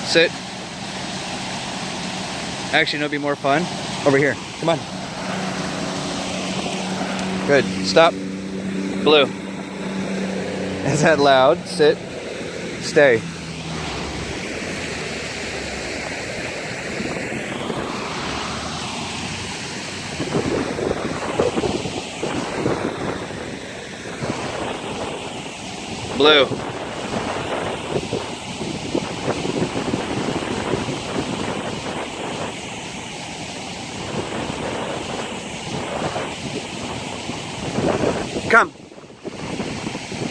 Sit. Actually, no, it'd be more fun. Over here. Come on. Good. Stop. Blue. Is that loud? Sit. Stay. Blue. Come.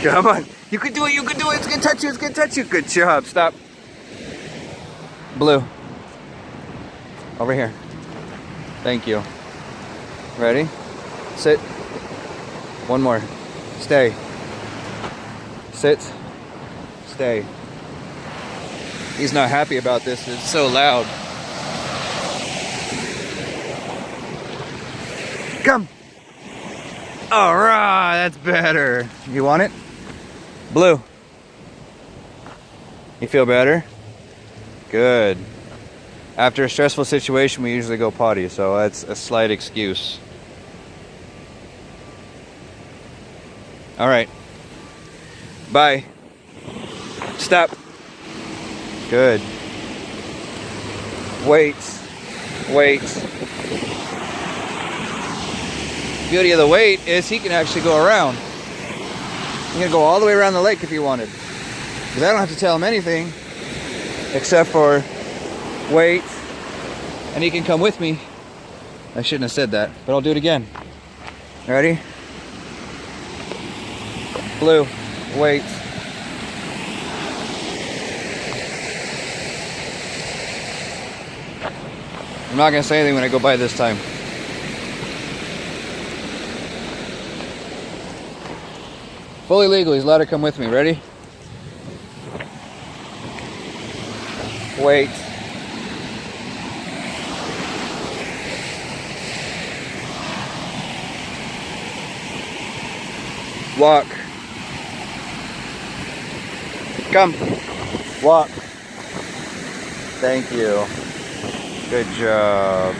Come on. You can do it. You can do it. It's going to touch you. It's going to touch you. Good job. Stop. Blue. Over here. Thank you. Ready? Sit. One more. Stay. Sit. Stay. He's not happy about this. It's so loud. Come. All right, that's better. You want it? Blue. You feel better? Good. After a stressful situation, we usually go potty, so that's a slight excuse. All right. Bye. Stop. Good. Wait. Wait. The beauty of the wait is he can actually go around. He can go all the way around the lake if he wanted. Because I don't have to tell him anything except for wait. And he can come with me. I shouldn't have said that, but I'll do it again. Ready? Blue. Wait. I'm not going to say anything when I go by this time. Fully legal, he's allowed to come with me. Ready? Wait. Walk. Come. Walk. Thank you. Good job.